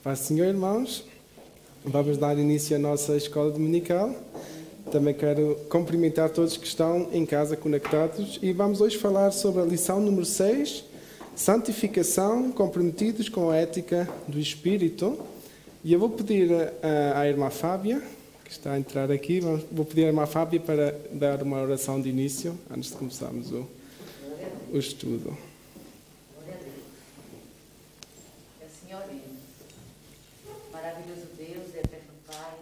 Paz do Senhor, irmãos. Vamos dar início à nossa escola dominical. Também quero cumprimentar todos que estão em casa conectados e vamos hoje falar sobre a lição número 6, Santificação, comprometidos com a ética do Espírito. E eu vou pedir à irmã Fábia, que está a entrar aqui, vou pedir à irmã Fábia para dar uma oração de início, antes de começarmos o estudo. Maravilhoso Deus e eterno Pai,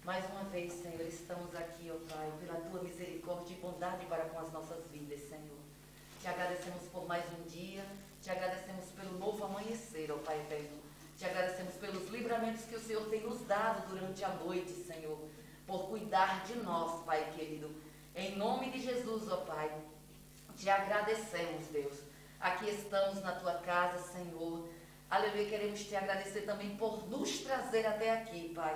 mais uma vez, Senhor, estamos aqui, ó Pai, pela Tua misericórdia e bondade para com as nossas vidas, Senhor. Te agradecemos por mais um dia, te agradecemos pelo novo amanhecer, ó Pai eterno. Te agradecemos pelos livramentos que o Senhor tem nos dado durante a noite, Senhor, por cuidar de nós, Pai querido. Em nome de Jesus, ó Pai, te agradecemos, Deus. Aqui estamos na Tua casa, Senhor. Aleluia, queremos te agradecer também por nos trazer até aqui, Pai.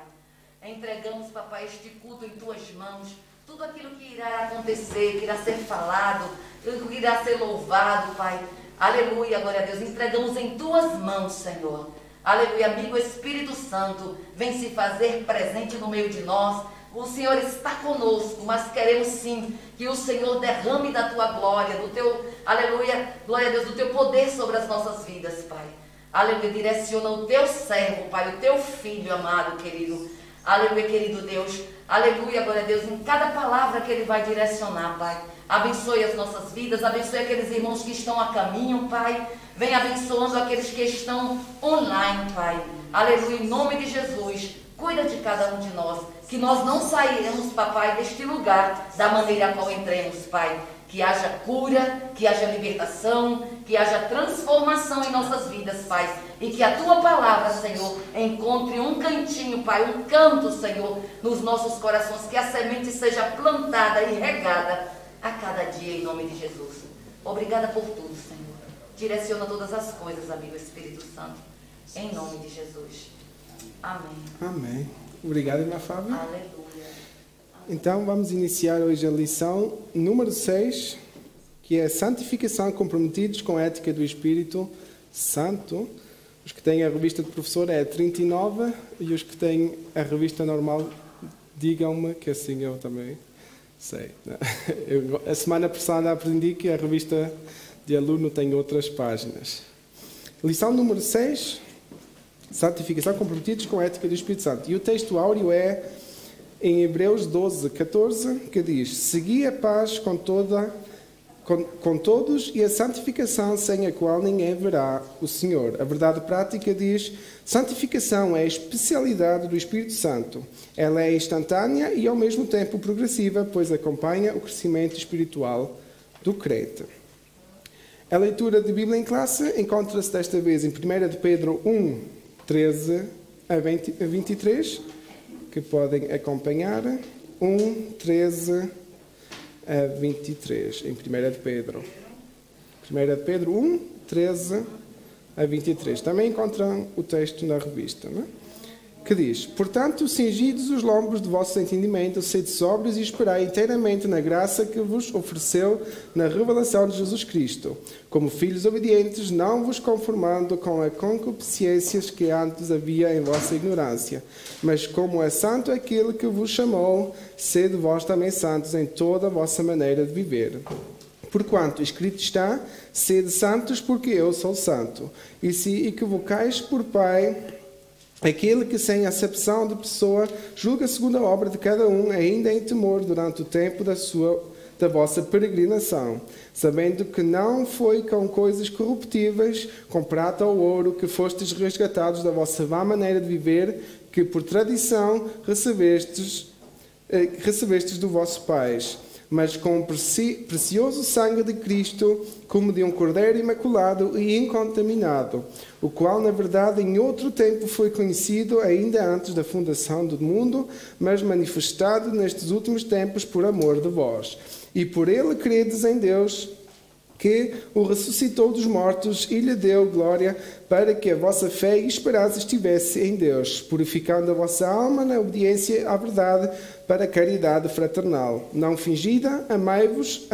Entregamos, Papai, este culto em Tuas mãos. Tudo aquilo que irá acontecer, que irá ser falado, que irá ser louvado, Pai. Aleluia, glória a Deus. Entregamos em Tuas mãos, Senhor. Aleluia, amigo Espírito Santo, vem se fazer presente no meio de nós. O Senhor está conosco, mas queremos sim que o Senhor derrame da Tua glória, do Teu, aleluia, glória a Deus, do Teu poder sobre as nossas vidas, Pai. Aleluia, direciona o Teu servo, Pai, o Teu filho amado, querido. Aleluia, querido Deus. Aleluia, glória a Deus, em cada palavra que Ele vai direcionar, Pai. Abençoe as nossas vidas, abençoe aqueles irmãos que estão a caminho, Pai. Vem abençoando aqueles que estão online, Pai. Aleluia, em nome de Jesus. Cuida de cada um de nós, que nós não sairemos, Papai, deste lugar da maneira a qual entremos, Pai. Que haja cura, que haja libertação, que haja transformação em nossas vidas, Pai. E que a Tua palavra, Senhor, encontre um cantinho, Pai, um canto, Senhor, nos nossos corações. Que a semente seja plantada e regada a cada dia, em nome de Jesus. Obrigada por tudo, Senhor. Direciona todas as coisas, amigo Espírito Santo. Em nome de Jesus. Amém. Amém. Obrigado, irmã Fábio. Aleluia. Então, vamos iniciar hoje a lição número 6, que é Santificação, comprometidos com a ética do Espírito Santo. Os que têm a revista de professor é a 39 e os que têm a revista normal, digam-me, que assim eu também sei. A semana passada aprendi que a revista de aluno tem outras páginas. Lição número 6, Santificação, comprometidos com a ética do Espírito Santo. E o texto áureo é em Hebreus 12, 14, que diz: segui a paz com todos e a santificação, sem a qual ninguém verá o Senhor. A verdade prática diz: santificação é a especialidade do Espírito Santo. Ela é instantânea e ao mesmo tempo progressiva, pois acompanha o crescimento espiritual do crente. A leitura de Bíblia em classe encontra-se desta vez em 1 de Pedro 1, 13 a 23, que podem acompanhar. 1, 13 a 23, em 1 de Pedro. 1 de Pedro 1, 13 a 23. Também encontram o texto na revista, não é? Que diz: portanto, cingidos os lombos de vosso entendimento, sede sóbrios e esperai inteiramente na graça que vos ofereceu na revelação de Jesus Cristo. Como filhos obedientes, não vos conformando com as concupiscências que antes havia em vossa ignorância, mas como é santo aquele que vos chamou, sede vós também santos em toda a vossa maneira de viver. Porquanto escrito está: sede santos, porque eu sou santo. E se equivocais por Pai, aquele que sem acepção de pessoa julga segundo a obra de cada um, ainda em temor durante o tempo da vossa peregrinação, sabendo que não foi com coisas corruptíveis, com prata ou ouro, que fostes resgatados da vossa vã maneira de viver, que por tradição recebestes do vosso pais, mas com o precioso sangue de Cristo, como de um cordeiro imaculado e incontaminado, o qual, na verdade, em outro tempo foi conhecido, ainda antes da fundação do mundo, mas manifestado nestes últimos tempos por amor de vós. E por ele credes em Deus, que o ressuscitou dos mortos e lhe deu glória, para que a vossa fé e esperança estivesse em Deus, purificando a vossa alma na obediência à verdade, para a caridade fraternal. Não fingida, amai-vos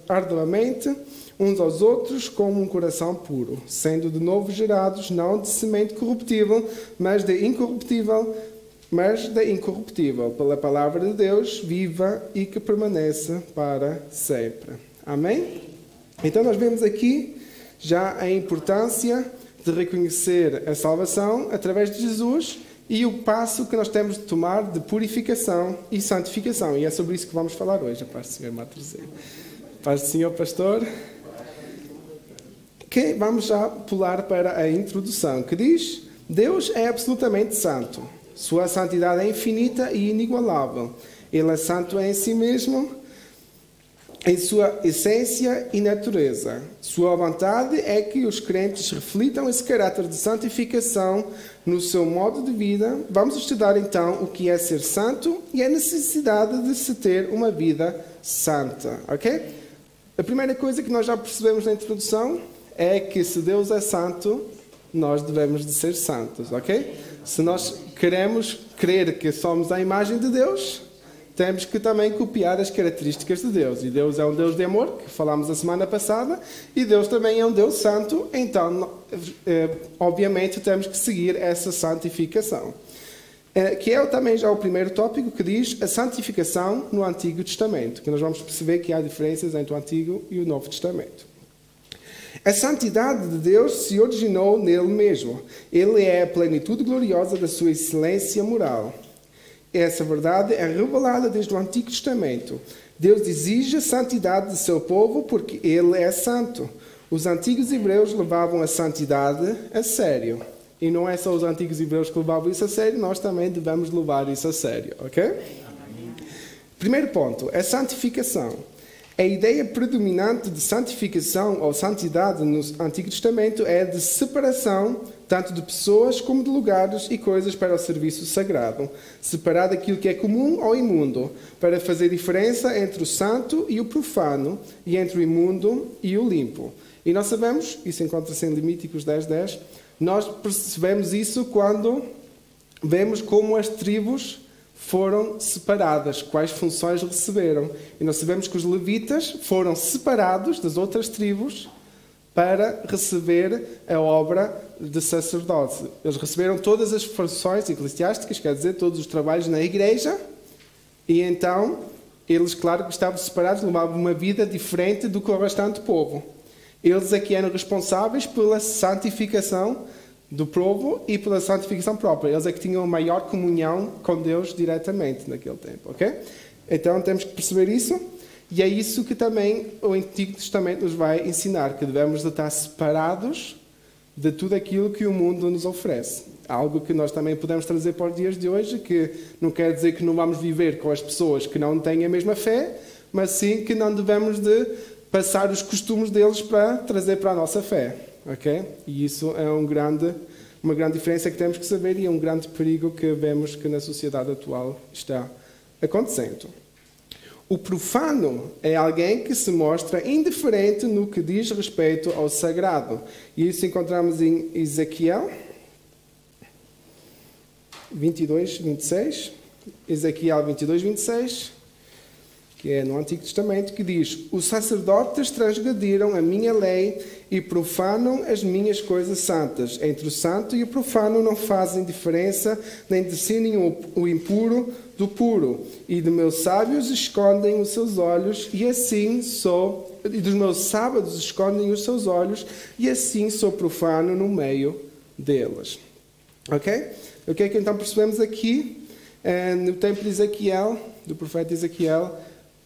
arduamente uns aos outros com um coração puro, sendo de novo gerados, não de semente corruptível, mas de incorruptível, pela palavra de Deus, viva e que permanece para sempre. Amém? Então nós vemos aqui já a importância de reconhecer a salvação através de Jesus e o passo que nós temos de tomar de purificação e santificação. E é sobre isso que vamos falar hoje, a paz do Senhor Matroseiro. Paz do Senhor Pastor. Okay, vamos já pular para a introdução, que diz: Deus é absolutamente santo. Sua santidade é infinita e inigualável. Ele é santo em si mesmo, em sua essência e natureza. Sua vontade é que os crentes reflitam esse caráter de santificação no seu modo de vida. Vamos estudar então o que é ser santo e a necessidade de se ter uma vida santa, ok? A primeira coisa que nós já percebemos na introdução é que se Deus é santo, nós devemos de ser santos, ok? Se nós queremos crer que somos a imagem de Deus, temos que também copiar as características de Deus. E Deus é um Deus de amor, que falámos a semana passada, e Deus também é um Deus santo, então, obviamente, temos que seguir essa santificação. Que é também já o primeiro tópico, que diz a santificação no Antigo Testamento, que nós vamos perceber que há diferenças entre o Antigo e o Novo Testamento. A santidade de Deus se originou nele mesmo. Ele é a plenitude gloriosa da sua excelência moral. Essa verdade é revelada desde o Antigo Testamento. Deus exige a santidade de seu povo porque Ele é santo. Os antigos hebreus levavam a santidade a sério. E não é só os antigos hebreus que levavam isso a sério, nós também devemos levar isso a sério, ok? Primeiro ponto, a santificação. A ideia predominante de santificação ou santidade no Antigo Testamento é de separação tanto de pessoas como de lugares e coisas para o serviço sagrado. Separar aquilo que é comum ou imundo, para fazer diferença entre o santo e o profano, e entre o imundo e o limpo. E nós sabemos, isso encontra-se em Levíticos 10:10, nós percebemos isso quando vemos como as tribos foram separadas, quais funções receberam. E nós sabemos que os levitas foram separados das outras tribos para receber a obra de sacerdote. Eles receberam todas as funções eclesiásticas, quer dizer, todos os trabalhos na igreja, e então eles, claro, que estavam separados, levavam uma vida diferente do que o restante povo. Eles aqui eram responsáveis pela santificação do povo e pela santificação própria. Eles é que tinham maior comunhão com Deus diretamente naquele tempo, ok? Então temos que perceber isso, e é isso que também o Antigo Testamento nos vai ensinar, que devemos de estar separados de tudo aquilo que o mundo nos oferece. Algo que nós também podemos trazer para os dias de hoje, que não quer dizer que não vamos viver com as pessoas que não têm a mesma fé, mas sim que não devemos de passar os costumes deles para trazer para a nossa fé. Okay? E isso é uma grande diferença que temos que saber, e é um grande perigo que vemos que na sociedade atual está acontecendo. O profano é alguém que se mostra indiferente no que diz respeito ao sagrado. E isso encontramos em Ezequiel 22:26. Ezequiel 22:26. Que é no Antigo Testamento, que diz: os sacerdotes transgrediram a minha lei e profanam as minhas coisas santas. Entre o santo e o profano não fazem diferença, nem discernem o impuro do puro. E de meus sábios escondem os seus olhos, e assim sou... E dos meus sábados escondem os seus olhos, e assim sou profano no meio deles. Ok? O que é que então percebemos aqui? No tempo de Ezequiel, do profeta Ezequiel,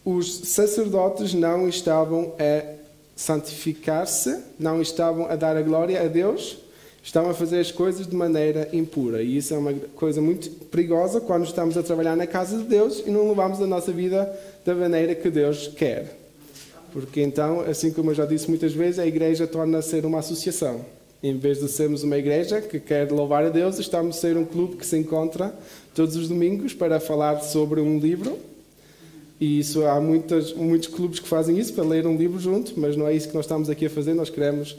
os sacerdotes não estavam a santificar-se, não estavam a dar a glória a Deus, estavam a fazer as coisas de maneira impura. E isso é uma coisa muito perigosa quando estamos a trabalhar na casa de Deus e não levamos a nossa vida da maneira que Deus quer. Porque então, assim como eu já disse muitas vezes, a igreja torna-se ser uma associação. Em vez de sermos uma igreja que quer louvar a Deus, estamos a ser um clube que se encontra todos os domingos para falar sobre um livro. E isso, há muitos clubes que fazem isso, para ler um livro junto, mas não é isso que nós estamos aqui a fazer. Nós queremos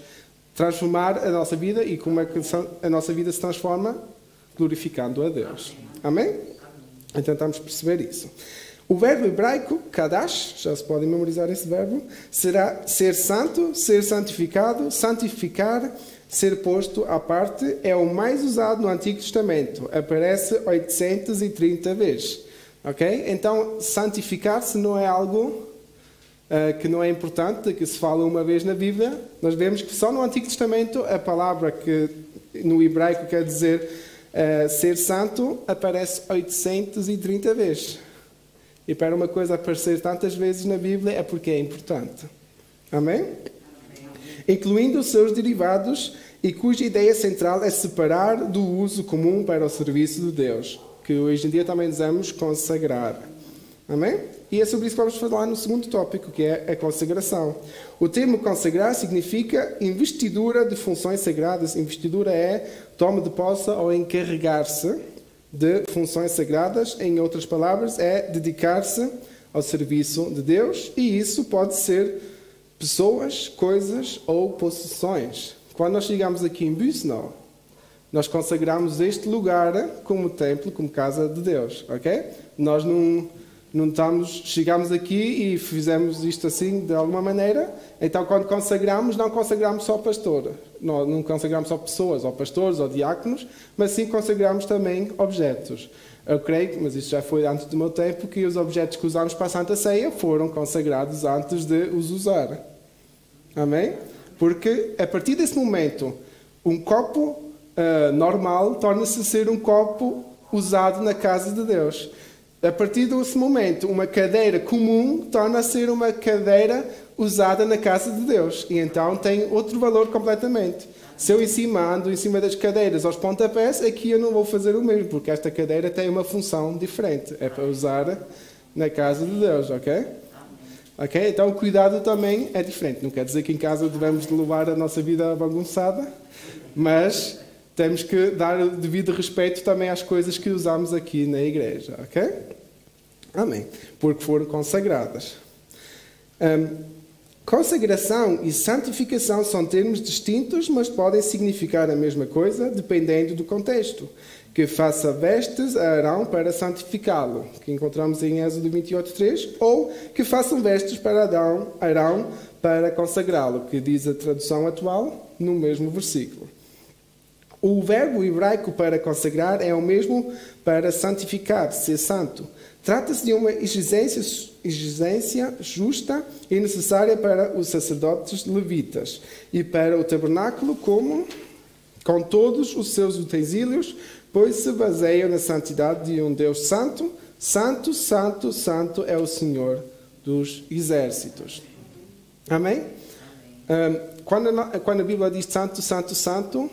transformar a nossa vida, e como é que a nossa vida se transforma? Glorificando a Deus. Amém? Então tentamos perceber isso. O verbo hebraico, kadash, já se podem memorizar esse verbo, será ser santo, ser santificado, santificar, ser posto à parte, é o mais usado no Antigo Testamento. Aparece 830 vezes. Ok? Então, santificar-se não é algo que não é importante, que se fala uma vez na Bíblia. Nós vemos que só no Antigo Testamento a palavra que no hebraico quer dizer ser santo aparece 830 vezes. E para uma coisa aparecer tantas vezes na Bíblia é porque é importante. Amém? Incluindo os seus derivados, e cuja ideia central é separar do uso comum para o serviço de Deus, que hoje em dia também dizemos consagrar. Amém? E é sobre isso que vamos falar no segundo tópico, que é a consagração. O termo consagrar significa investidura de funções sagradas. Investidura é toma de posse ou encarregar-se de funções sagradas. Em outras palavras, é dedicar-se ao serviço de Deus. E isso pode ser pessoas, coisas ou possessões. Quando nós chegamos aqui em Büsnau, nós consagramos este lugar como templo, como casa de Deus, ok? Nós chegamos aqui e fizemos isto assim de alguma maneira. Então, quando consagramos, não consagramos só pastor, não consagramos só pessoas, ou pastores, ou diáconos, mas sim consagramos também objetos. Eu creio, mas isso já foi antes do meu tempo, que os objetos que usamos para a Santa Ceia foram consagrados antes de os usar. Amém? Porque, a partir desse momento, um copo normal torna-se a ser um copo usado na casa de Deus. A partir desse momento, uma cadeira comum torna-se a ser uma cadeira usada na casa de Deus. E então tem outro valor completamente. Se eu ando em cima das cadeiras aos pontapés, aqui eu não vou fazer o mesmo, porque esta cadeira tem uma função diferente. É para usar na casa de Deus, ok? Ok? Então o cuidado também é diferente. Não quer dizer que em casa devemos levar a nossa vida bagunçada, mas temos que dar o devido respeito também às coisas que usamos aqui na igreja, ok? Amém. Porque foram consagradas. Consagração e santificação são termos distintos, mas podem significar a mesma coisa, dependendo do contexto. Que faça vestes a Arão para santificá-lo, que encontramos em Êxodo 28:3, ou que façam vestes para Arão para consagrá-lo, que diz a tradução atual no mesmo versículo. O verbo hebraico para consagrar é o mesmo para santificar, ser santo. Trata-se de uma exigência justa e necessária para os sacerdotes levitas e para o tabernáculo com todos os seus utensílios, pois se baseia na santidade de um Deus santo. Santo, santo, santo é o Senhor dos exércitos. Amém? Quando a Bíblia diz santo, santo, santo,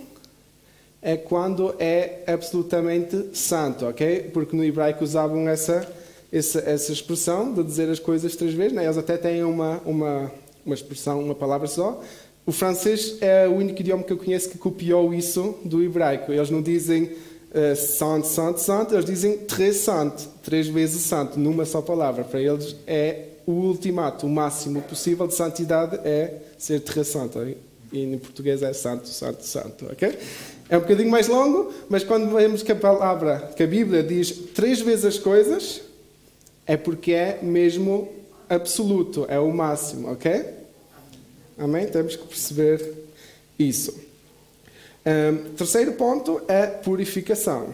é quando é absolutamente santo, ok? Porque no hebraico usavam essa expressão de dizer as coisas 3 vezes, né? Eles até têm uma expressão, uma palavra só. O francês é o único idioma que eu conheço que copiou isso do hebraico. Eles não dizem santo, santo, santo, eles dizem très santo, 3 vezes santo, numa só palavra. Para eles é o ultimato, o máximo possível de santidade é ser très santo. E em português é santo, santo, santo, ok? É um bocadinho mais longo, mas quando vemos que a Bíblia diz 3 vezes as coisas, é porque é mesmo absoluto, é o máximo, ok? Amém? Temos que perceber isso. Terceiro ponto é purificação.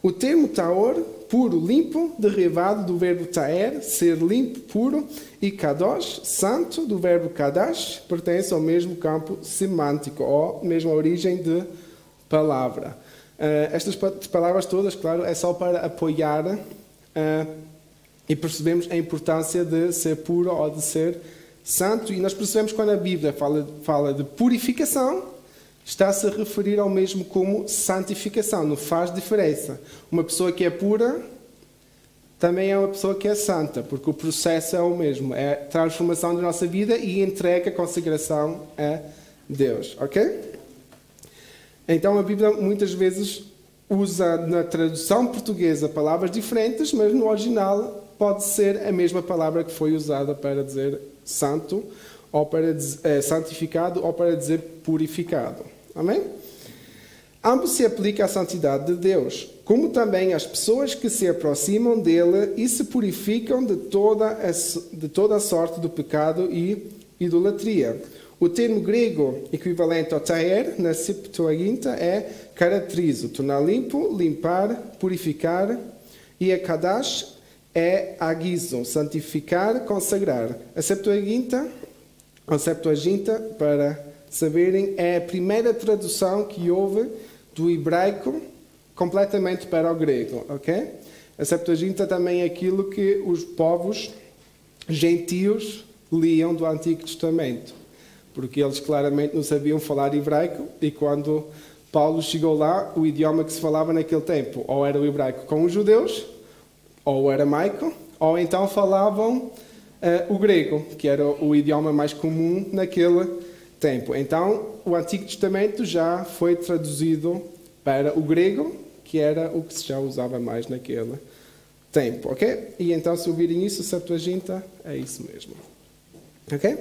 O termo taor, puro, limpo, derivado do verbo taer, ser limpo, puro, e kadosh, santo, do verbo kadash, pertence ao mesmo campo semântico, ou mesma origem de palavra. Estas palavras todas, claro, é só para apoiar e percebemos a importância de ser puro ou de ser santo. E nós percebemos quando a Bíblia fala de purificação, está-se a referir ao mesmo como santificação. Não faz diferença. Uma pessoa que é pura também é uma pessoa que é santa, porque o processo é o mesmo. É a transformação da nossa vida e entrega, a consagração a Deus. Ok? Então a Bíblia muitas vezes usa na tradução portuguesa palavras diferentes, mas no original pode ser a mesma palavra que foi usada para dizer santo, ou para dizer, santificado, ou para dizer purificado. Amém? Ambos se aplicam à santidade de Deus, como também às pessoas que se aproximam dele e se purificam de toda a sorte do pecado e idolatria. O termo grego equivalente ao taer, na Septuaginta, é caracterizo, tornar limpo, limpar, purificar, e a kadash é agizo, santificar, consagrar. A Septuaginta, para saberem, é a primeira tradução que houve do hebraico completamente para o grego, ok? A Septuaginta também é aquilo que os povos gentios liam do Antigo Testamento, porque eles claramente não sabiam falar hebraico, e quando Paulo chegou lá, o idioma que se falava naquele tempo ou era o hebraico com os judeus, ou o aramaico, ou então falavam o grego, que era o idioma mais comum naquele tempo. Então, o Antigo Testamento já foi traduzido para o grego, que era o que se já usava mais naquele tempo, ok? E então, se ouvirem isso, Septuaginta, é isso mesmo. Ok?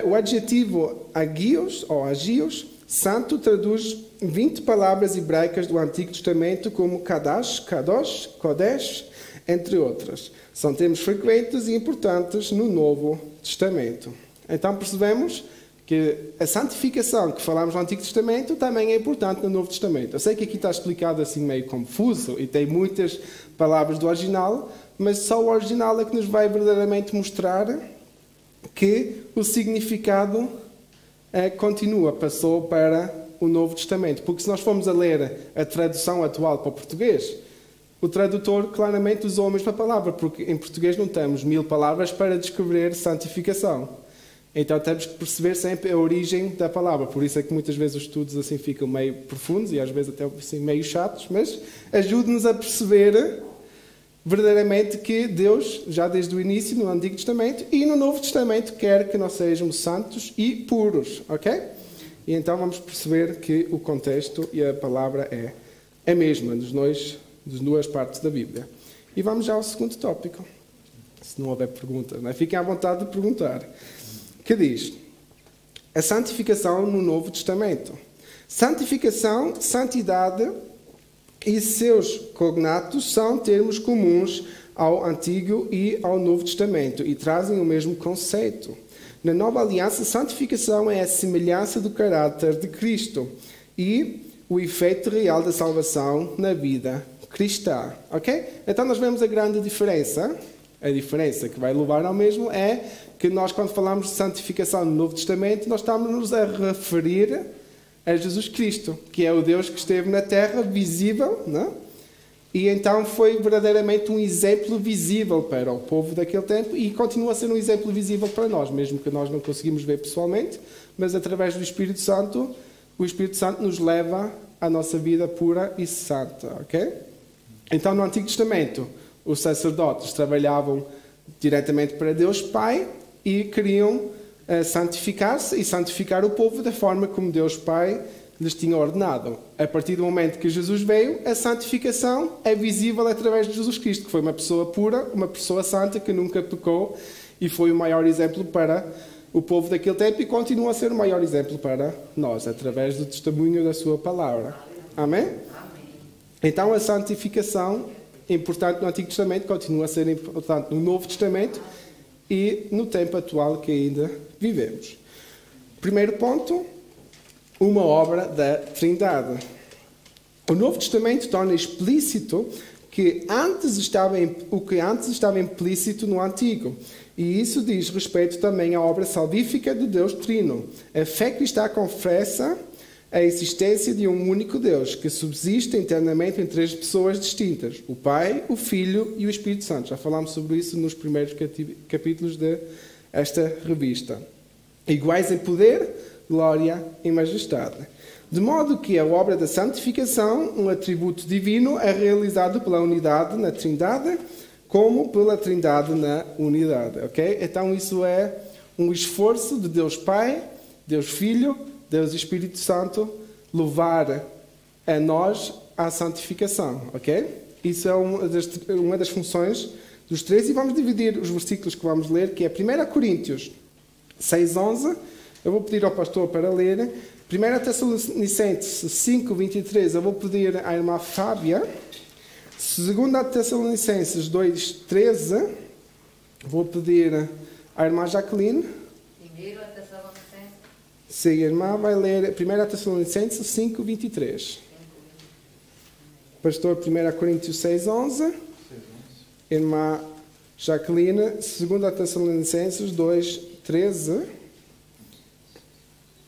O adjetivo agios, ou agios, santo, traduz 20 palavras hebraicas do Antigo Testamento como kadash, kadosh, kodesh, entre outras. São termos frequentes e importantes no Novo Testamento. Então percebemos que a santificação que falamos no Antigo Testamento também é importante no Novo Testamento. Eu sei que aqui está explicado assim meio confuso e tem muitas palavras do original, mas só o original é que nos vai verdadeiramente mostrar que o significado continua, passou para o Novo Testamento. Porque se nós formos a ler a tradução atual para o português, o tradutor claramente usou a mesma palavra, porque em português não temos 1000 palavras para descrever santificação. Então temos que perceber sempre a origem da palavra. Por isso é que muitas vezes os estudos assim ficam meio profundos e às vezes até assim, meio chatos, mas ajude-nos a perceber verdadeiramente que Deus, já desde o início, no Antigo Testamento e no Novo Testamento, quer que nós sejamos santos e puros, ok? E então vamos perceber que o contexto e a palavra é a mesma das duas partes da Bíblia. E vamos já ao segundo tópico. Se não houver perguntas, não é? Fiquem à vontade de perguntar. Que diz: a santificação no Novo Testamento. Santificação, santidade e seus cognatos são termos comuns ao Antigo e ao Novo Testamento e trazem o mesmo conceito. Na Nova Aliança, santificação é a semelhança do caráter de Cristo e o efeito real da salvação na vida cristã. Ok? Então nós vemos a grande diferença. A diferença que vai levar ao mesmo é que nós, quando falamos de santificação no Novo Testamento, nós estamos a referir a Jesus Cristo, que é o Deus que esteve na Terra, visível, não? E então foi verdadeiramente um exemplo visível para o povo daquele tempo e continua a ser um exemplo visível para nós, mesmo que nós não conseguimos ver pessoalmente, mas através do Espírito Santo, o Espírito Santo nos leva à nossa vida pura e santa, ok? Então, no Antigo Testamento, os sacerdotes trabalhavam diretamente para Deus Pai e queriam santificar-se e santificar o povo da forma como Deus Pai lhes tinha ordenado. A partir do momento que Jesus veio, a santificação é visível através de Jesus Cristo, que foi uma pessoa pura, uma pessoa santa, que nunca pecou e foi o maior exemplo para o povo daquele tempo e continua a ser o maior exemplo para nós, através do testemunho da sua palavra. Amém? Então a santificação, importante no Antigo Testamento, continua a ser importante no Novo Testamento e no tempo atual que ainda vivemos. Primeiro ponto, uma obra da Trindade. O Novo Testamento torna explícito que o que antes estava implícito no Antigo. E isso diz respeito também à obra salvífica do Deus Trino. A fé cristã confessa a existência de um único Deus, que subsiste internamente em 3 pessoas distintas: o Pai, o Filho e o Espírito Santo. Já falámos sobre isso nos primeiros capítulos desta revista. Iguais em poder, glória e majestade. De modo que a obra da santificação, um atributo divino, é realizado pela unidade na Trindade, como pela Trindade na unidade. Ok? Então isso é um esforço de Deus Pai, Deus Filho, Deus Espírito Santo, levar a nós à santificação. Ok? Isso é uma das funções dos 3. E vamos dividir os versículos que vamos ler, que é 1 Coríntios 6:11. Eu vou pedir ao pastor para ler, 1 Tessalonicenses 5:23, eu vou pedir à irmã Fábia. 2 Tessalonicenses 2:13, vou pedir à irmã Jacqueline. 1 Tessalonicenses. Sim, a irmã vai ler 1 Tessalonicenses 5:23. Pastor, 1 Coríntios 6:11. Irmã Jacqueline, 2 Tessalonicenses 2:13.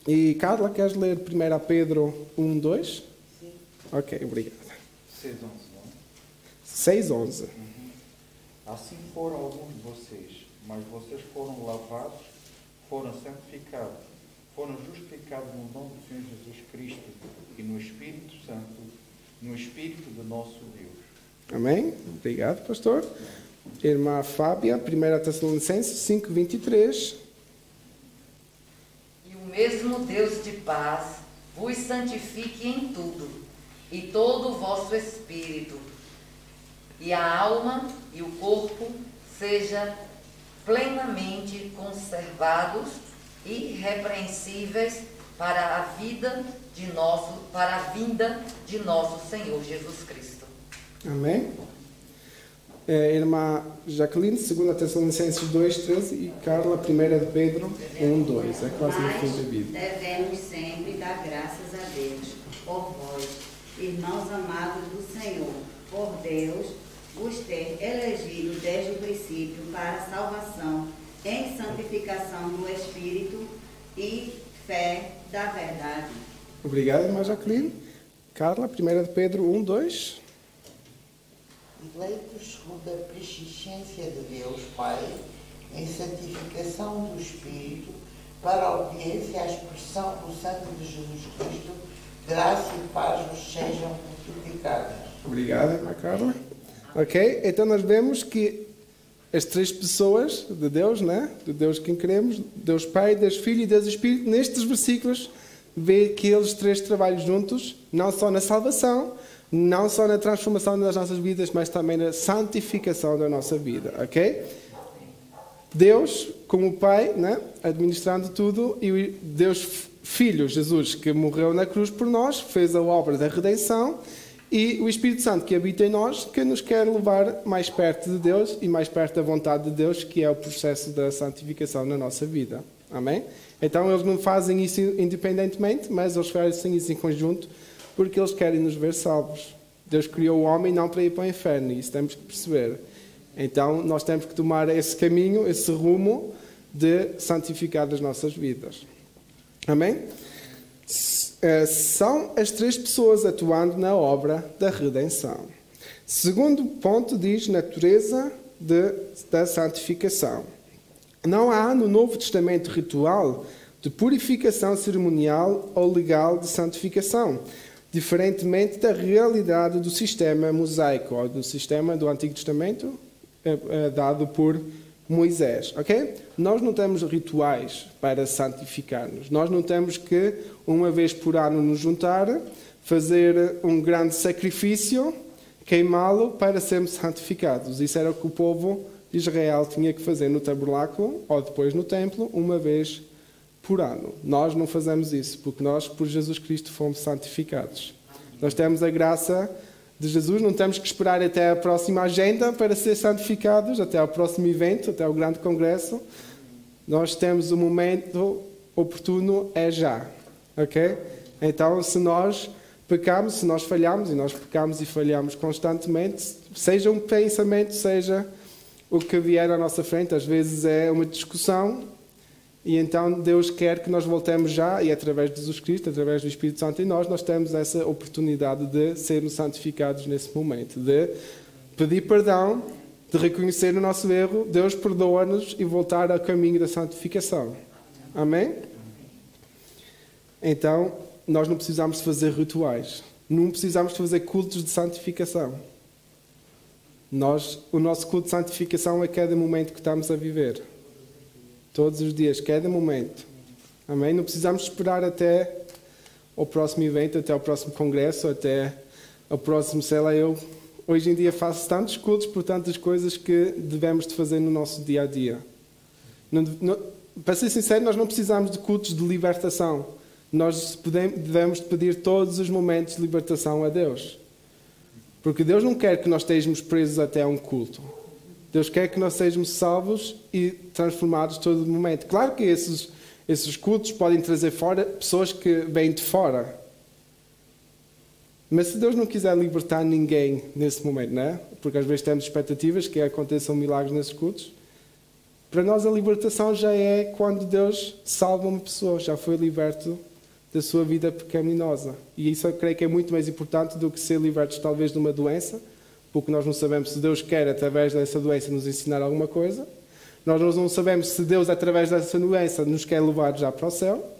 E Carla, queres ler 1 Pedro 1:2? Sim. Ok, obrigada. 6:11, não? 6:11. Assim foram alguns de vocês, mas vocês foram lavados, foram santificados, foram justificados no nome do Senhor Jesus Cristo e no Espírito Santo, no Espírito do nosso Deus. Amém? Obrigado, pastor. Irmã Fábia, 1 Tessalonicenses 5:23. E o mesmo Deus de paz vos santifique em tudo, e todo o vosso espírito, e a alma e o corpo seja plenamente conservados e irrepreensíveis para a vinda de nosso Senhor Jesus Cristo. Amém? Irmã Jacqueline, 2 Tessalonicenses 2:13 e Carla, 1 de Pedro 1:2. É quase no fim da Bíblia. Devemos sempre dar graças a Deus por vós, irmãos amados do Senhor, por Deus vos ter elegido desde o princípio para a salvação em santificação do Espírito e fé da verdade. Obrigado, irmã Jacqueline. Carla, 1 de Pedro 1:2. Eleitos segundo a presciência de Deus Pai, em santificação do Espírito, para a obediência à expressão do sangue de Jesus Cristo, graça e paz vos sejam multiplicadas. Obrigado, irmã Carla. Ok? Então nós vemos que as três pessoas de Deus, né? De Deus quem queremos, Deus Pai, Deus Filho e Deus Espírito, nestes versículos, vê que eles três trabalham juntos, não só na salvação, não só na transformação das nossas vidas, mas também na santificação da nossa vida, ok? Deus, como Pai, né, administrando tudo, e Deus Filho, Jesus, que morreu na cruz por nós, fez a obra da redenção, e o Espírito Santo que habita em nós, que nos quer levar mais perto de Deus e mais perto da vontade de Deus, que é o processo da santificação na nossa vida. Amém? Então eles não fazem isso independentemente, mas eles fazem isso em conjunto, porque eles querem nos ver salvos. Deus criou o homem não para ir para o inferno, e isso temos que perceber. Então, nós temos que tomar esse caminho, esse rumo de santificar as nossas vidas. Amém? São as três pessoas atuando na obra da redenção. Segundo ponto diz natureza da santificação. Não há no Novo Testamento ritual de purificação cerimonial ou legal de santificação, diferentemente da realidade do sistema mosaico, ou do sistema do Antigo Testamento dado por Moisés. Ok? Nós não temos rituais para santificar-nos. Nós não temos que, uma vez por ano, nos juntar, fazer um grande sacrifício, queimá-lo para sermos santificados. Isso era o que o povo de Israel tinha que fazer no tabernáculo ou depois no templo, uma vez por ano. Nós não fazemos isso, porque nós, por Jesus Cristo, fomos santificados. Nós temos a graça de Jesus, não temos que esperar até a próxima agenda para ser santificados, até ao próximo evento, até ao grande congresso. Nós temos o momento oportuno, é já. Ok? Então, se nós pecamos, se nós falhamos, e nós pecamos e falhamos constantemente, seja um pensamento, seja o que vier à nossa frente, às vezes é uma discussão, e então Deus quer que nós voltemos já, e através de Jesus Cristo, através do Espírito Santo em nós temos essa oportunidade de sermos santificados nesse momento, de pedir perdão, de reconhecer o nosso erro, Deus perdoa-nos e voltar ao caminho da santificação. Amém? Então, nós não precisamos fazer rituais, não precisamos fazer cultos de santificação. O nosso culto de santificação é cada momento que estamos a viver. Todos os dias, cada momento. Amém? Não precisamos esperar até o próximo evento, até o próximo congresso, até o próximo, sei lá, eu hoje em dia faço tantos cultos por tantas coisas que devemos de fazer no nosso dia a dia. Para ser sincero, nós não precisamos de cultos de libertação. nós devemos pedir todos os momentos de libertação a Deus. Porque Deus não quer que nós estejamos presos até a um culto. Deus quer que nós sejamos salvos e transformados todo momento. Claro que esses cultos podem trazer fora pessoas que vêm de fora. Mas se Deus não quiser libertar ninguém nesse momento, não é? Porque às vezes temos expectativas que aconteçam milagres nesses cultos. Para nós a libertação já é quando Deus salva uma pessoa, já foi liberto da sua vida pecaminosa. E isso eu creio que é muito mais importante do que ser libertos talvez de uma doença, porque nós não sabemos se Deus quer através dessa doença nos ensinar alguma coisa. Nós não sabemos se Deus através dessa doença nos quer levar já para o céu.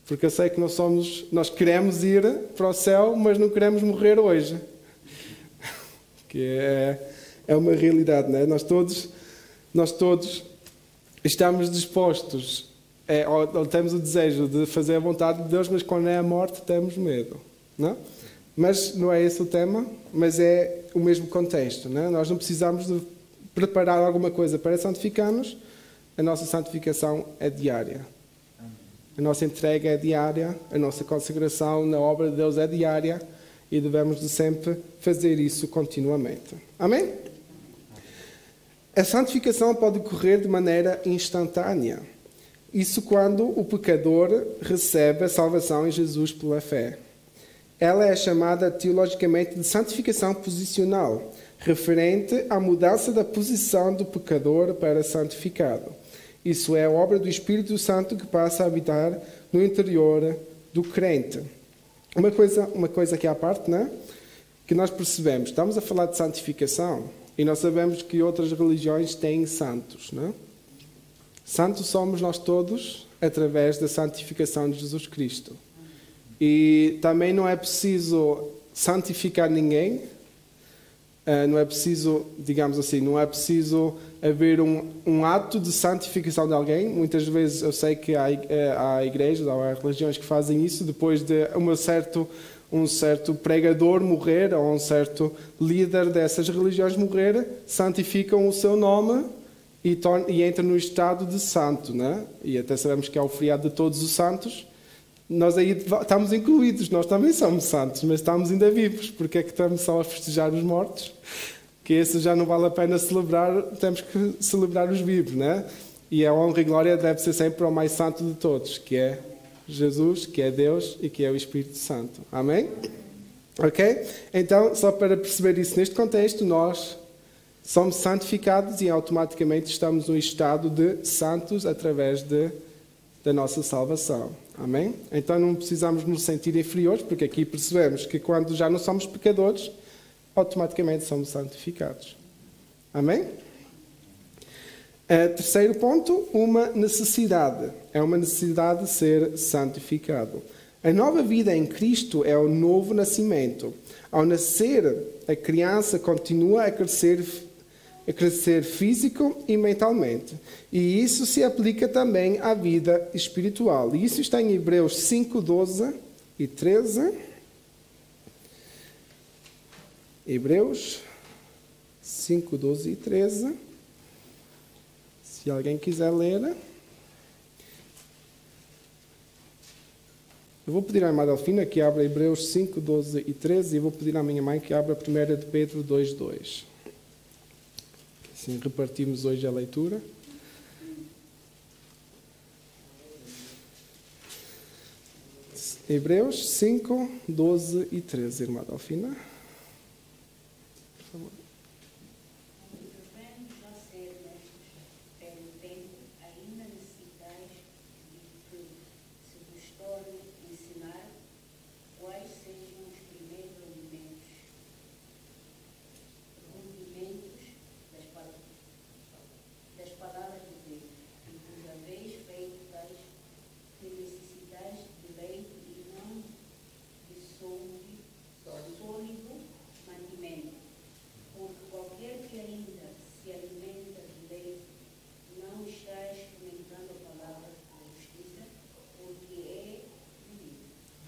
Porque eu sei que nós queremos ir para o céu, mas não queremos morrer hoje. Que é uma realidade, não é? Nós todos estamos dispostos, ou temos o desejo de fazer a vontade de Deus, mas quando é a morte temos medo. Não? Mas não é esse o tema, mas é o mesmo contexto. Não é? Nós não precisamos de preparar alguma coisa para santificar-nos, a nossa santificação é diária. A nossa entrega é diária, a nossa consagração na obra de Deus é diária e devemos de sempre fazer isso continuamente. Amém? A santificação pode ocorrer de maneira instantânea. Isso quando o pecador recebe a salvação em Jesus pela fé. Ela é chamada teologicamente de santificação posicional, referente à mudança da posição do pecador para santificado. Isso é a obra do Espírito Santo que passa a habitar no interior do crente. Uma coisa aqui à parte, não é? Que nós percebemos. Estamos a falar de santificação e nós sabemos que outras religiões têm santos, não é? Santos somos nós todos através da santificação de Jesus Cristo. E também não é preciso santificar ninguém. Não é preciso, digamos assim, não é preciso haver um ato de santificação de alguém. Muitas vezes eu sei que há igrejas ou há religiões que fazem isso depois de um certo pregador morrer ou um certo líder dessas religiões morrer, santificam o seu nome e entram no estado de santo, né? E até sabemos que é o feriado de todos os santos. Nós aí estamos incluídos, nós também somos santos, mas estamos ainda vivos. Porque é que estamos só a festejar os mortos? Que esse já não vale a pena celebrar, temos que celebrar os vivos, né? E a honra e glória deve ser sempre ao mais santo de todos, que é Jesus, que é Deus e que é o Espírito Santo. Amém? Ok? Então, só para perceber isso neste contexto, nós somos santificados e automaticamente estamos no estado de santos através da nossa salvação. Amém? Então não precisamos nos sentir inferiores, porque aqui percebemos que quando já não somos pecadores, automaticamente somos santificados. Amém? Terceiro ponto, uma necessidade. É uma necessidade de ser santificado. A nova vida em Cristo é o novo nascimento. Ao nascer, a criança continua a crescer físico e mentalmente. E isso se aplica também à vida espiritual. E isso está em Hebreus 5, 12 e 13. Hebreus 5, 12 e 13. Se alguém quiser ler. Eu vou pedir à irmã Delfina que abra Hebreus 5, 12 e 13 e vou pedir à minha mãe que abra 1 de Pedro 2, 2. Assim repartimos hoje a leitura. Hebreus 5, 12 e 13, irmã Delfina. Por favor.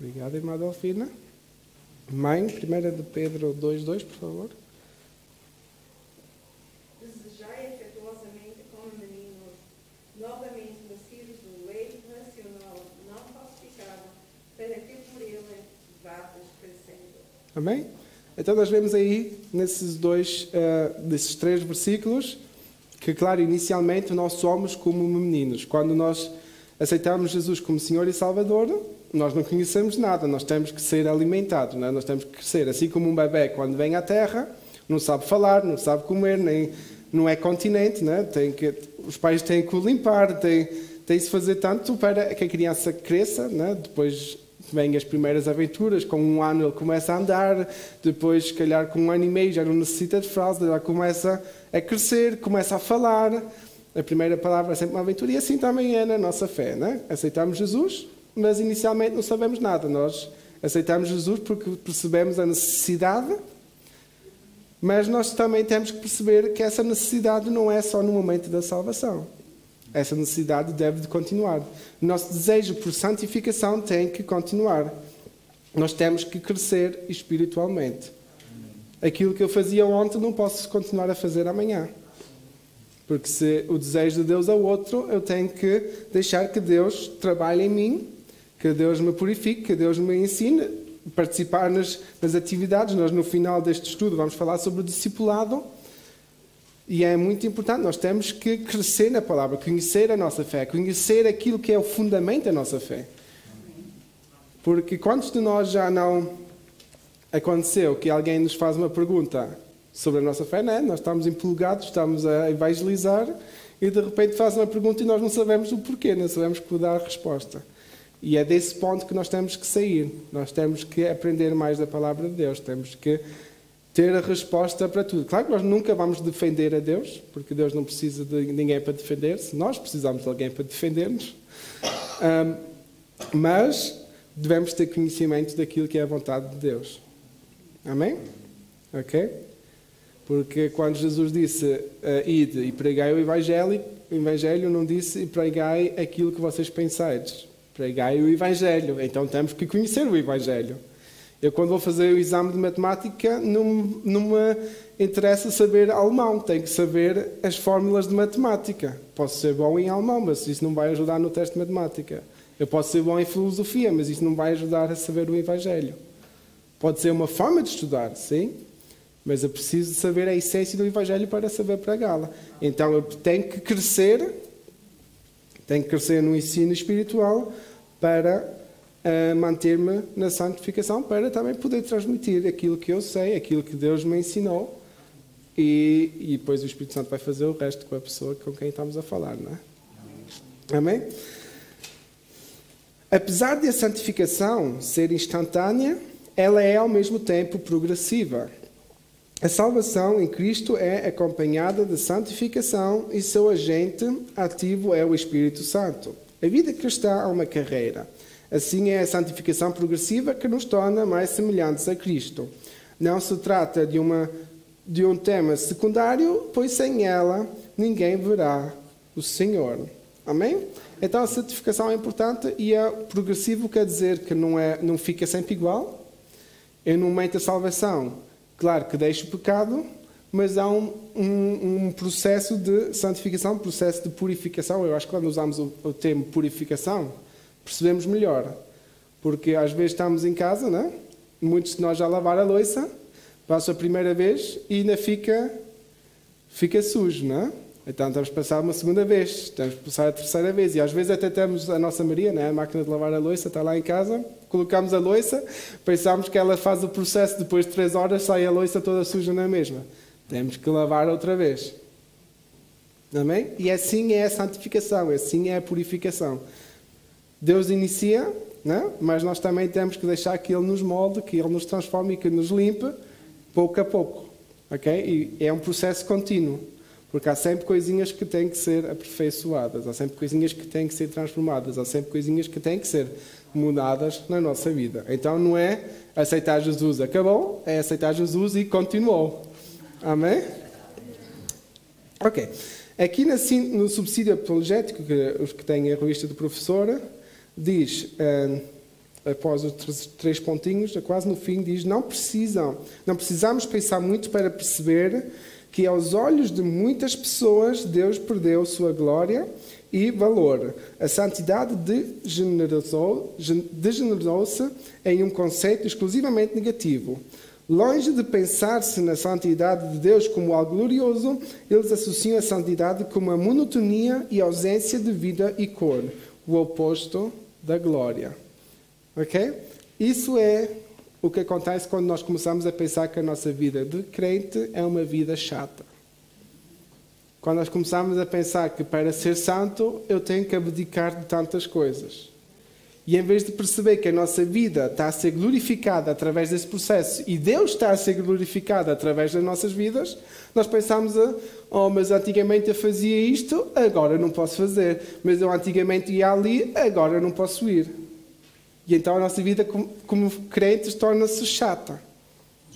Obrigado, irmã Delfina. Mãe, 1 de Pedro 2:2, por favor. Desejai afetuosamente como meninos, novamente nascidos do leite racional, não falsificado, crescendo. Amém? Então nós vemos aí nesses 3 versículos que, claro, inicialmente nós somos como meninos. Quando nós aceitamos Jesus como Senhor e Salvador, nós não conhecemos nada, nós temos que ser alimentados, não é? Nós temos que crescer. Assim como um bebê, quando vem à Terra, não sabe falar, não sabe comer, não é continente, não é? Os pais têm que o limpar, tem-se fazer tanto para que a criança cresça, não é? Depois vêm as primeiras aventuras, com 1 ano ele começa a andar, depois, se calhar, com 1 ano e meio já não necessita de fralda, já começa a crescer, começa a falar. A primeira palavra é sempre uma aventura, e assim também é na nossa fé, não é? Aceitamos Jesus, mas inicialmente não sabemos nada. Nós aceitamos Jesus porque percebemos a necessidade, mas nós também temos que perceber que essa necessidade não é só no momento da salvação. Essa necessidade deve de continuar. O nosso desejo por santificação tem que continuar. Nós temos que crescer espiritualmente. Aquilo que eu fazia ontem não posso continuar a fazer amanhã. Porque se o desejo de Deus é outro, eu tenho que deixar que Deus trabalhe em mim, que Deus me purifique, que Deus me ensine, participar nas atividades. Nós, no final deste estudo, vamos falar sobre o discipulado. E é muito importante, nós temos que crescer na palavra, conhecer a nossa fé, conhecer aquilo que é o fundamento da nossa fé. Porque quantos de nós já não aconteceu que alguém nos faz uma pergunta sobre a nossa fé, não é? Nós estamos empolgados, estamos a evangelizar e de repente faz uma pergunta e nós não sabemos o porquê, não sabemos como dar a resposta. E é desse ponto que nós temos que sair. Nós temos que aprender mais da palavra de Deus, temos que ter a resposta para tudo. Claro que nós nunca vamos defender a Deus, porque Deus não precisa de ninguém para defender-se. Nós precisamos de alguém para defender-nos. Mas devemos ter conhecimento daquilo que é a vontade de Deus. Amém? Ok? Porque quando Jesus disse ide e pregai o Evangelho não disse e pregai aquilo que vocês pensais. Pregai o Evangelho. Então temos que conhecer o Evangelho. Eu, quando vou fazer o exame de matemática, não me interessa saber alemão. Tenho que saber as fórmulas de matemática. Posso ser bom em alemão, mas isso não vai ajudar no teste de matemática. Eu posso ser bom em filosofia, mas isso não vai ajudar a saber o Evangelho. Pode ser uma forma de estudar, sim, mas eu preciso saber a essência do Evangelho para saber pregá-la. Então eu tenho que crescer no ensino espiritual para manter-me na santificação, para também poder transmitir aquilo que eu sei, aquilo que Deus me ensinou, e depois o Espírito Santo vai fazer o resto com a pessoa com quem estamos a falar, não é? Amém? Apesar de a santificação ser instantânea, ela é ao mesmo tempo progressiva. A salvação em Cristo é acompanhada de santificação e seu agente ativo é o Espírito Santo. A vida cristã é uma carreira. Assim é a santificação progressiva que nos torna mais semelhantes a Cristo. Não se trata de um tema secundário, pois sem ela ninguém verá o Senhor. Amém? Então a santificação é importante e é progressivo, quer dizer que não fica sempre igual. Eu, no momento da salvação, claro que deixo o pecado, mas há um processo de santificação, um processo de purificação. Eu acho que quando usamos o termo purificação, percebemos melhor. Porque às vezes estamos em casa, não é? Muitos de nós já lavaram a louça, passa a primeira vez e ainda fica sujo, não é? Então temos que passar uma segunda vez, temos que passar a terceira vez. E às vezes até temos a nossa Maria, não é? A máquina de lavar a louça, está lá em casa, colocamos a louça, pensamos que ela faz o processo, depois de 3 horas sai a louça toda suja na mesma. Temos que lavar outra vez. Amém? E assim é a santificação, assim é a purificação. Deus inicia, não? Mas nós também temos que deixar que Ele nos molde, que Ele nos transforme e que nos limpe, pouco a pouco. Okay? E é um processo contínuo, porque há sempre coisinhas que têm que ser aperfeiçoadas, há sempre coisinhas que têm que ser transformadas, há sempre coisinhas que têm que ser mudadas na nossa vida. Então não é aceitar Jesus, acabou, é aceitar Jesus e continuou. Amém? Ok. Aqui no subsídio apologético, os que têm a revista do professor, diz, após os 3 pontinhos, quase no fim, diz: não precisamos pensar muito para perceber que aos olhos de muitas pessoas Deus perdeu sua glória e valor. A santidade degenerou-se em um conceito exclusivamente negativo. Longe de pensar-se na santidade de Deus como algo glorioso, eles associam a santidade como a monotonia e ausência de vida e cor, o oposto da glória. Ok? Isso é o que acontece quando nós começamos a pensar que a nossa vida de crente é uma vida chata. Quando nós começamos a pensar que para ser santo eu tenho que abdicar de tantas coisas. E em vez de perceber que a nossa vida está a ser glorificada através desse processo e Deus está a ser glorificado através das nossas vidas, nós pensamos, mas antigamente eu fazia isto, agora não posso fazer. Mas eu antigamente ia ali, agora não posso ir. E então a nossa vida como crentes torna-se chata.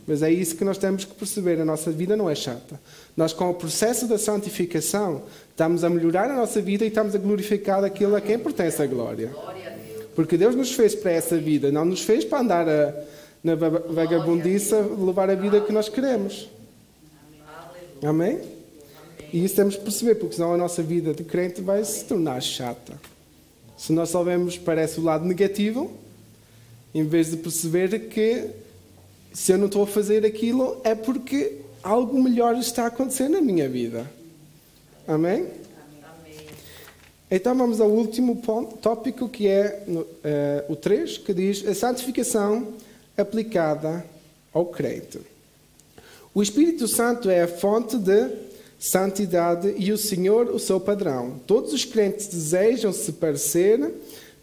Mas é isso que nós temos que perceber, a nossa vida não é chata. Nós, com o processo da santificação, estamos a melhorar a nossa vida e estamos a glorificar aquilo a quem pertence a glória. Porque Deus nos fez para essa vida, não nos fez para andar na vagabundiça, levar a vida que nós queremos. Amém? E isso temos que perceber, porque senão a nossa vida de crente vai se tornar chata. Se nós só vemos, parece o lado negativo, em vez de perceber que se eu não estou a fazer aquilo é porque algo melhor está a acontecer na minha vida. Amém? Então vamos ao último tópico, que é o 3, que diz a santificação aplicada ao crente. O Espírito Santo é a fonte de santidade e o Senhor o seu padrão. Todos os crentes desejam se parecer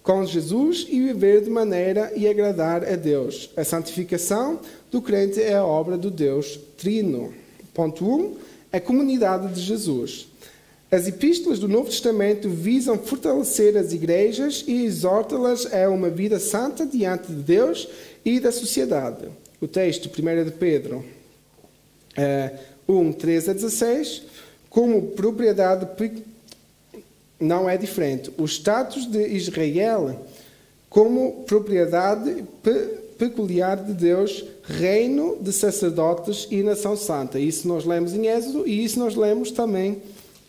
com Jesus e viver de maneira e agradar a Deus. A santificação do crente é a obra do Deus Trino. Ponto 1. A comunidade de Jesus. As epístolas do Novo Testamento visam fortalecer as igrejas e exortá-las a uma vida santa diante de Deus e da sociedade. O texto, 1 de Pedro 1, 13 a 16, como propriedade não é diferente. O status de Israel como propriedade peculiar de Deus, reino de sacerdotes e nação santa. Isso nós lemos em Êxodo e isso nós lemos também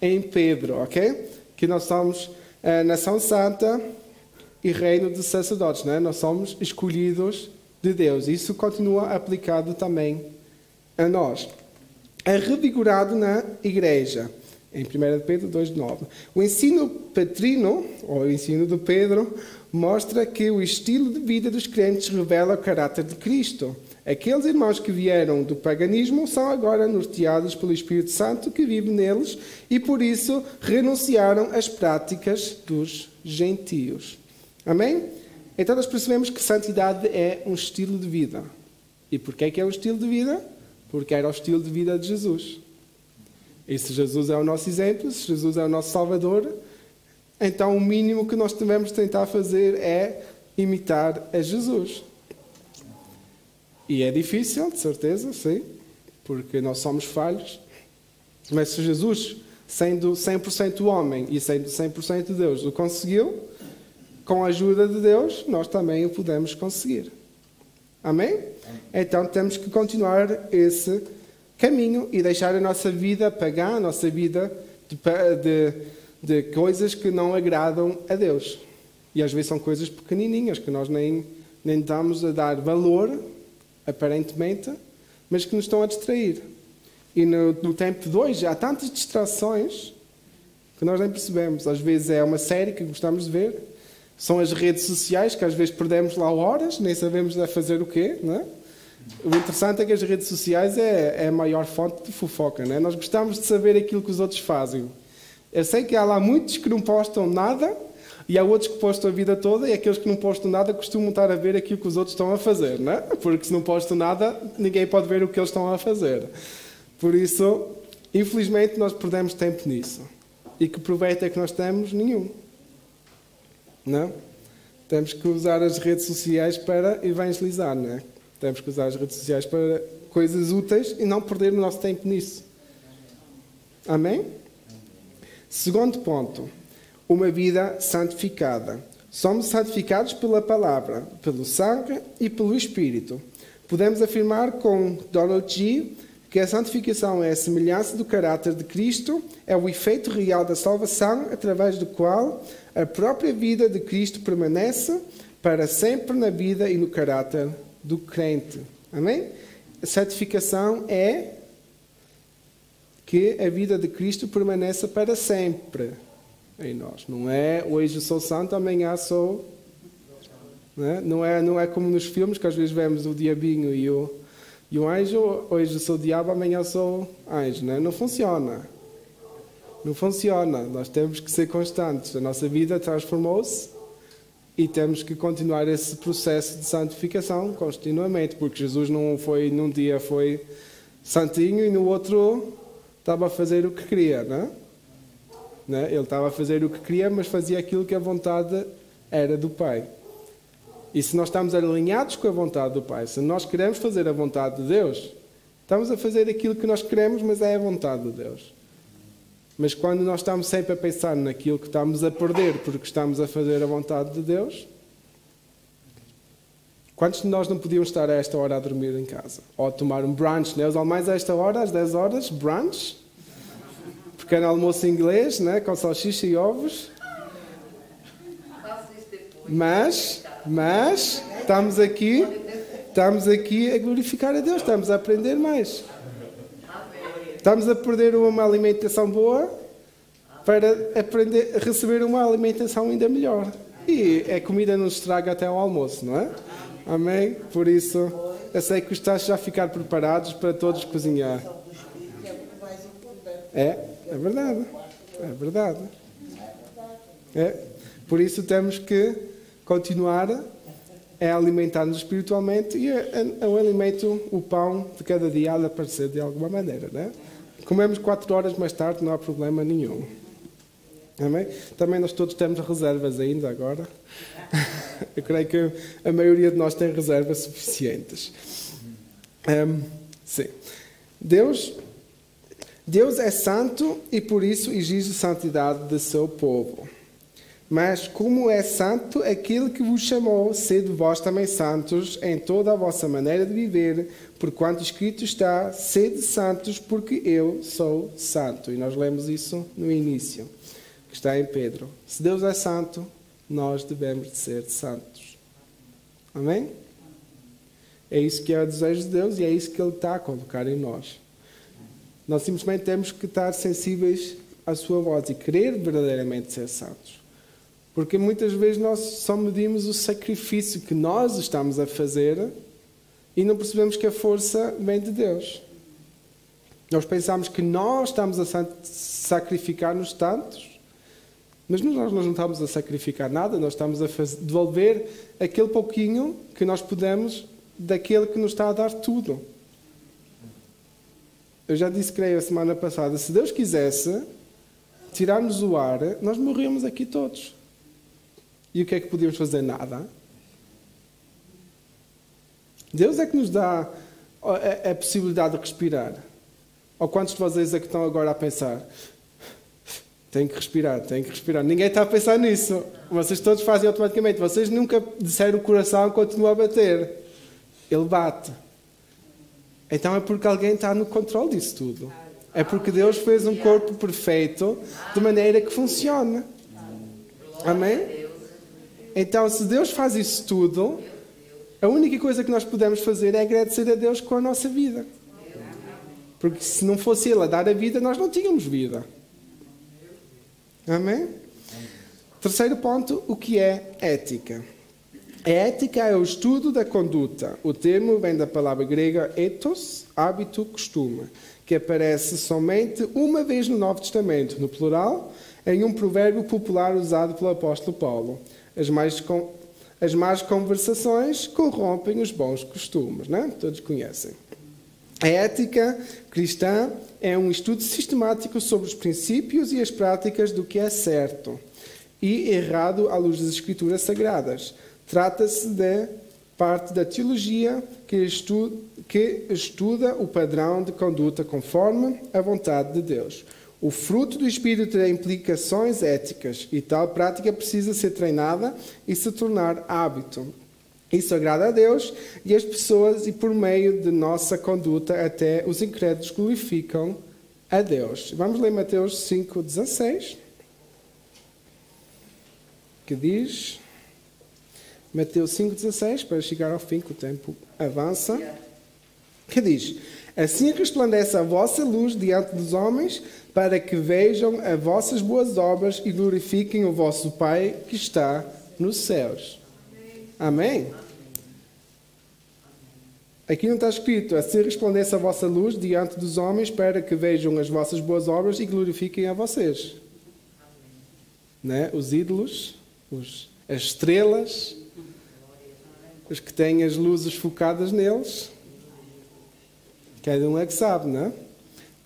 em Pedro, ok? Que nós somos nação santa e reino de sacerdotes, né? Nós somos escolhidos de Deus. Isso continua aplicado também a nós. É revigorado na igreja, em 1 Pedro 2,9. O ensino patrino, ou o ensino de Pedro, mostra que o estilo de vida dos crentes revela o caráter de Cristo. Aqueles irmãos que vieram do paganismo são agora norteados pelo Espírito Santo que vive neles e, por isso, renunciaram às práticas dos gentios. Amém? Então, nós percebemos que santidade é um estilo de vida. E porquê que é um estilo de vida? Porque era o estilo de vida de Jesus. E se Jesus é o nosso exemplo, se Jesus é o nosso Salvador, então o mínimo que nós devemos tentar fazer é imitar a Jesus. E é difícil, de certeza, sim, porque nós somos falhos. Mas se Jesus, sendo 100% homem e sendo 100% Deus, o conseguiu, com a ajuda de Deus, nós também o podemos conseguir. Amém? Então temos que continuar esse caminho e deixar a nossa vida pagar, a nossa vida de coisas que não agradam a Deus. E às vezes são coisas pequenininhas que nós nem damos a dar valor, aparentemente, mas que nos estão a distrair. E no tempo de hoje há tantas distrações que nós nem percebemos. Às vezes é uma série que gostamos de ver, são as redes sociais que às vezes perdemos lá horas, nem sabemos a fazer o quê, não é? O interessante é que as redes sociais é a maior fonte de fofoca, não é? Nós gostamos de saber aquilo que os outros fazem. Eu sei que há lá muitos que não postam nada e há outros que postam a vida toda, e aqueles que não postam nada costumam estar a ver aquilo que os outros estão a fazer, não é? Porque se não postam nada, ninguém pode ver o que eles estão a fazer. Por isso, infelizmente, nós perdemos tempo nisso. E que proveito é que nós temos? Nenhum. Não? Temos que usar as redes sociais para evangelizar, não é? Temos que usar as redes sociais para coisas úteis e não perder o nosso tempo nisso. Amém? Segundo ponto. Uma vida santificada. Somos santificados pela palavra, pelo sangue e pelo Espírito. Podemos afirmar com Donald G. que a santificação é a semelhança do caráter de Cristo, é o efeito real da salvação, através do qual a própria vida de Cristo permanece para sempre na vida e no caráter do crente. Amém? A santificação é que a vida de Cristo permaneça para sempre em nós. Não é hoje sou santo, amanhã sou... Não é como nos filmes, que às vezes vemos o diabinho e o anjo. Hoje sou diabo, amanhã sou anjo. Não funciona. Não funciona. Nós temos que ser constantes. A nossa vida transformou-se e temos que continuar esse processo de santificação continuamente, porque Jesus não foi, num dia foi santinho e no outro estava a fazer o que queria, não é? Ele estava a fazer o que queria, mas fazia aquilo que a vontade era do Pai. E se nós estamos alinhados com a vontade do Pai, se nós queremos fazer a vontade de Deus, estamos a fazer aquilo que nós queremos, mas é a vontade de Deus. Mas quando nós estamos sempre a pensar naquilo que estamos a perder porque estamos a fazer a vontade de Deus, quantos de nós não podíamos estar a esta hora a dormir em casa? Ou a tomar um brunch, Os alemães a esta hora, às 10 horas, brunch, pequeno almoço inglês, com salsicha e ovos. Mas estamos aqui a glorificar a Deus, estamos a aprender mais. Estamos a perder uma alimentação boa para aprender a receber uma alimentação ainda melhor. E a comida não estraga até ao almoço, não é? Amém? Por isso, eu sei que os tachos já ficaram preparados para todos cozinhar. É verdade. É verdade. Por isso temos que continuar a alimentar-nos espiritualmente e o alimento, o pão de cada dia há de aparecer de alguma maneira, não é? Comemos 4 horas mais tarde, não há problema nenhum. Amém? Também nós todos temos reservas ainda agora. Eu creio que a maioria de nós tem reservas suficientes. Sim. Deus é santo e por isso exige santidade do seu povo. Mas como é santo aquele que vos chamou, sede vós também santos em toda a vossa maneira de viver, porquanto escrito está, sede santos, porque eu sou santo. E nós lemos isso no início, que está em Pedro. Se Deus é santo, nós devemos de ser santos. Amém? É isso que é o desejo de Deus e é isso que Ele está a colocar em nós. Nós simplesmente temos que estar sensíveis à sua voz e querer verdadeiramente ser santos. Porque muitas vezes nós só medimos o sacrifício que nós estamos a fazer e não percebemos que a força vem de Deus. Nós pensamos que nós estamos a sacrificar-nos tantos, mas nós não estamos a sacrificar nada, nós estamos a devolver aquele pouquinho que nós podemos daquele que nos está a dar tudo. Eu já disse, creio, a semana passada, se Deus quisesse tirar-nos o ar, nós morríamos aqui todos. E o que é que podíamos fazer? Nada. Deus é que nos dá a possibilidade de respirar. Ou quantos de vocês é que estão agora a pensar? Tenho que respirar. Ninguém está a pensar nisso. Vocês todos fazem automaticamente. Vocês nunca disseram o coração continua a bater. Ele bate. Então é porque alguém está no controle disso tudo. É porque Deus fez um corpo perfeito de maneira que funcione. Amém? Então, se Deus faz isso tudo, a única coisa que nós podemos fazer é agradecer a Deus com a nossa vida. Porque se não fosse Ele a dar a vida, nós não tínhamos vida. Amém? Terceiro ponto, o que é ética? A ética é o estudo da conduta. O termo vem da palavra grega ethos, hábito, costume, que aparece somente uma vez no Novo Testamento, no plural, em um provérbio popular usado pelo apóstolo Paulo. As más conversações corrompem os bons costumes, não é? Todos conhecem. A ética cristã é um estudo sistemático sobre os princípios e as práticas do que é certo e errado à luz das Escrituras Sagradas. Trata-se de parte da teologia que estuda o padrão de conduta conforme a vontade de Deus. O fruto do Espírito tem implicações éticas e tal prática precisa ser treinada e se tornar hábito. Isso agrada a Deus e as pessoas, e por meio de nossa conduta, até os incrédulos glorificam a Deus. Vamos ler Mateus 5,16, que diz, Mateus 5,16, para chegar ao fim, que o tempo avança, que diz, assim resplandece a vossa luz diante dos homens, para que vejam as vossas boas obras e glorifiquem o vosso Pai que está nos céus. Amém? Aqui não está escrito, assim resplandece a vossa luz diante dos homens para que vejam as vossas boas obras e glorifiquem a vocês. Né? Os ídolos, as estrelas, os que têm as luzes focadas neles, cada um é que sabe, não é?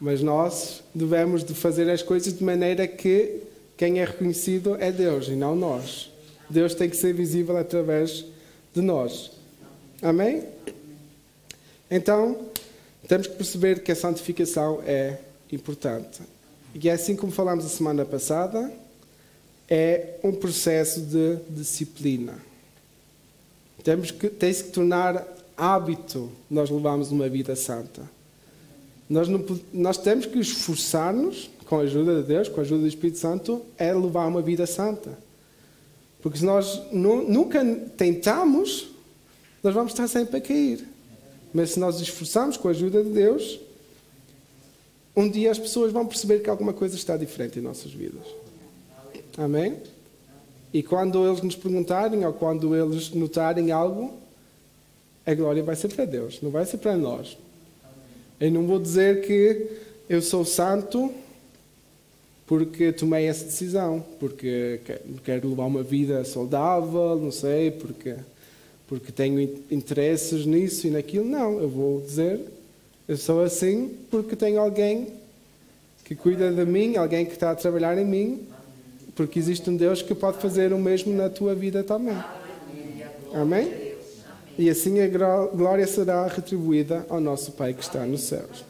Mas nós devemos de fazer as coisas de maneira que quem é reconhecido é Deus e não nós. Deus tem que ser visível através de nós. Amém? Então, temos que perceber que a santificação é importante. E assim como falámos a semana passada, é um processo de disciplina. Tem-se que tornar hábito nós levarmos uma vida santa. Nós temos que esforçar-nos, com a ajuda de Deus, com a ajuda do Espírito Santo, a levar uma vida santa. Porque se nós nunca tentamos, nós vamos estar sempre a cair. Mas se nós nos esforçarmos com a ajuda de Deus, um dia as pessoas vão perceber que alguma coisa está diferente em nossas vidas. Amém? E quando eles nos perguntarem, ou quando eles notarem algo, a glória vai ser para Deus, não vai ser para nós. Eu não vou dizer que eu sou santo porque tomei essa decisão, porque quero levar uma vida saudável, não sei, porque tenho interesses nisso e naquilo. Não, eu vou dizer, eu sou assim porque tenho alguém que cuida de mim, alguém que está a trabalhar em mim, porque existe um Deus que pode fazer o mesmo na tua vida também. Amém? E assim a glória será retribuída ao nosso Pai que está nos céus.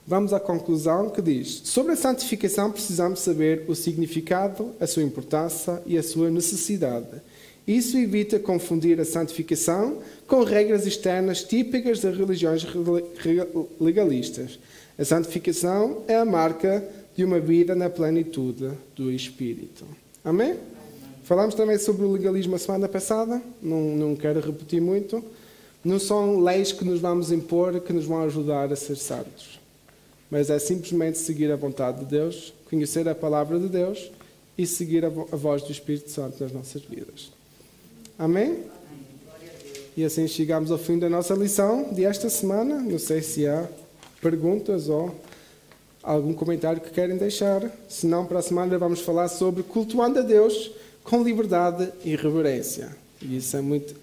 Vamos à conclusão que diz: sobre a santificação precisamos saber o significado, a sua importância e a sua necessidade. Isso evita confundir a santificação com regras externas típicas das religiões legalistas. A santificação é a marca de uma vida na plenitude do Espírito. Amém? Falámos também sobre o legalismo a semana passada, não quero repetir muito. Não são leis que nos vamos impor que nos vão ajudar a ser santos. Mas é simplesmente seguir a vontade de Deus, conhecer a palavra de Deus e seguir a voz do Espírito Santo nas nossas vidas. Amém? E assim chegamos ao fim da nossa lição de esta semana. Não sei se há perguntas ou algum comentário que querem deixar. Se não, para a semana vamos falar sobre cultuando a Deus com liberdade e reverência. E isso é muito...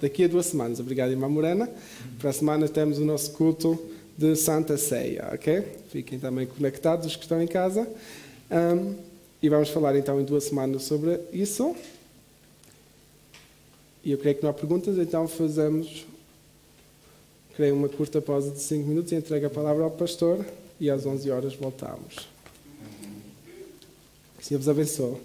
daqui a 2 semanas. Obrigado, irmã Morena. Para a semana temos o nosso culto de Santa Ceia, ok? Fiquem também conectados, os que estão em casa. E vamos falar então em 2 semanas sobre isso. E eu creio que não há perguntas, então fazemos, creio, uma curta pausa de 5 minutos e entrego a palavra ao pastor e às 11 horas voltamos. Que o Senhor vos abençoe.